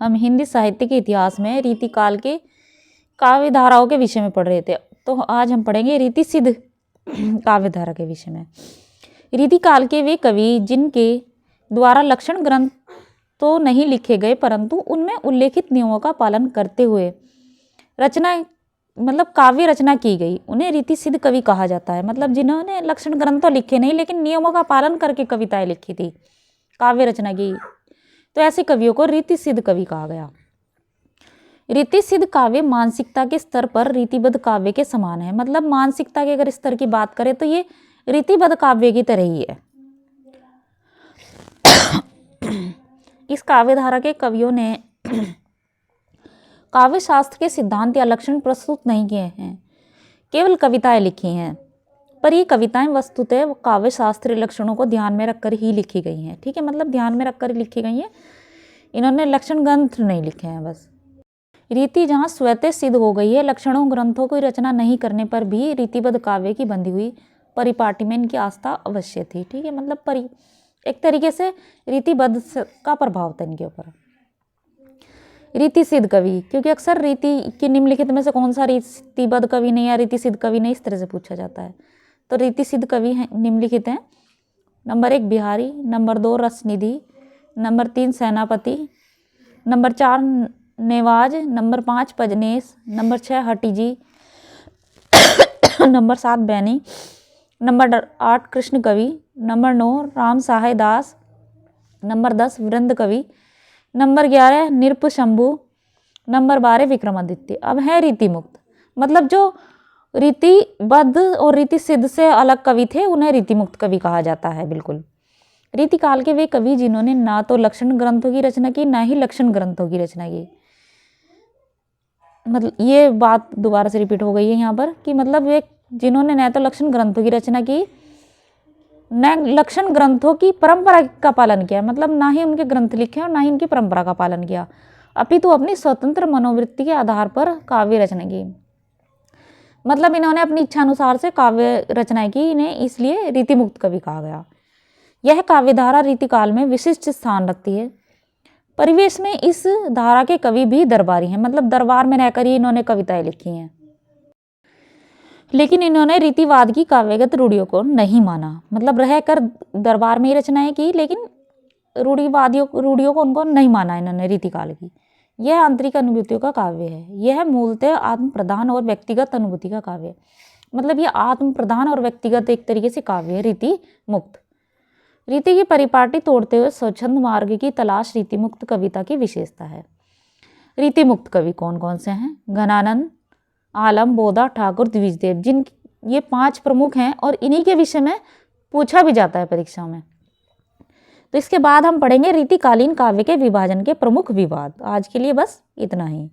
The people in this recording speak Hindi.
हम हिंदी साहित्य के इतिहास में रीतिकाल के काव्य धाराओं के विषय में पढ़ रहे थे, तो आज हम पढ़ेंगे रीति सिद्ध काव्य धारा के विषय में। रीतिकाल के वे कवि जिनके द्वारा लक्षण ग्रंथ तो नहीं लिखे गए, परंतु उनमें उल्लेखित नियमों का पालन करते हुए रचना मतलब काव्य रचना की गई, उन्हें रीति सिद्ध कवि कहा जाता है। मतलब जिन्होंने लक्षण ग्रंथ तो लिखे नहीं, लेकिन नियमों का पालन करके कविताएं लिखी थी, काव्य रचना की, तो ऐसे कवियों को रीति सिद्ध कवि कहा गया। रीति सिद्ध काव्य मानसिकता के स्तर पर रीतिबद्ध काव्य के समान है। मतलब मानसिकता के अगर स्तर की बात करें तो ये रीतिबद्ध काव्य की तरह ही है। इस काव्य धारा के कवियों ने काव्य शास्त्र के सिद्धांत या लक्षण प्रस्तुत नहीं किए हैं, केवल कविताएं लिखी हैं। पर ये कविताएं वस्तुतः काव्य शास्त्रीय लक्षणों को ध्यान में रखकर ही लिखी गई हैं। ठीक है, मतलब ध्यान में रखकर लिखी गई हैं, इन्होंने लक्षण ग्रंथ नहीं लिखे हैं बस। रीति जहाँ स्वतः सिद्ध हो गई है, लक्षणों ग्रंथों की रचना नहीं करने पर भी रीतिबद्ध काव्य की बंधी हुई परिपाटी में इनकी आस्था अवश्य थी। ठीक है, मतलब एक तरीके से रीतिबद्ध का प्रभाव था इनके ऊपर। रीति सिद्ध कवि, क्योंकि अक्सर रीति की निम्नलिखित में से कौन सा रीतिबद्ध कवि नहीं या रीति सिद्ध कवि नहीं, इस तरह से पूछा जाता है। तो रीति सिद्ध कवि हैं निम्नलिखित हैं। नंबर 1 बिहारी, नंबर 2 रसनिधि, नंबर 3 सेनापति, नंबर 4 नेवाज, नंबर 5 पजनेश, नंबर 6 हटीजी, नंबर 7 बैनी, नंबर 8 कृष्ण कवि, नंबर 9 राम सहाय दास, नंबर 10 वृंद कवि, नंबर 11 निरप शंभु, नंबर 12 विक्रमादित्य। अब है रीति मुक्त, मतलब जो रीतिबद्ध और रीति सिद्ध से अलग कवि थे उन्हें रीति मुक्त कवि कहा जाता है। बिल्कुल रीतिकाल के वे कवि जिन्होंने ना तो लक्षण ग्रंथों की रचना की, ना ही लक्षण ग्रंथों की रचना की। मतलब ये बात दोबारा से रिपीट हो गई है यहाँ पर कि मतलब वे जिन्होंने न तो लक्षण ग्रंथों की रचना की, न लक्षण ग्रंथों की परंपरा का पालन किया, मतलब ना ही उनके ग्रंथ लिखे और ना ही उनकी परंपरा का पालन किया, अपितु अपनी स्वतंत्र मनोवृत्ति के आधार पर काव्य रचना की। मतलब इन्होंने अपनी इच्छा अनुसार से काव्य रचना की, इन्हें इसलिए रीति मुक्त कवि कहा गया। यह काव्यधारा रीतिकाल में विशिष्ट स्थान रखती है। परिवेश में इस धारा के कवि भी दरबारी हैं, मतलब दरबार में रहकर ही इन्होंने कविताएं लिखी हैं, लेकिन इन्होंने रीतिवाद की काव्यगत रूढ़ियों को नहीं माना। मतलब रहकर दरबार में ही रचनाएं की, लेकिन रूढ़ियों को उनको नहीं माना इन्होंने रीतिकाल की। यह आंतरिक अनुभूतियों का काव्य है। यह मूलतः आत्म प्रधान और व्यक्तिगत अनुभूति का काव्य है। मतलब यह आत्म प्रधान और व्यक्तिगत एक तरीके से काव्य है रीति मुक्त। रीति की परिपाटी तोड़ते हुए स्वच्छंद मार्ग की तलाश रीति मुक्त कविता की विशेषता है। रीति मुक्त कवि कौन कौन से हैं? घनानंद, आलम, बोधा, ठाकुर, द्विजदेव, जिन ये 5 प्रमुख हैं और इन्हीं के विषय में पूछा भी जाता है परीक्षाओं में। तो इसके बाद हम पढ़ेंगे रीतिकालीन काव्य के विभाजन के प्रमुख विवाद। आज के लिए बस इतना ही।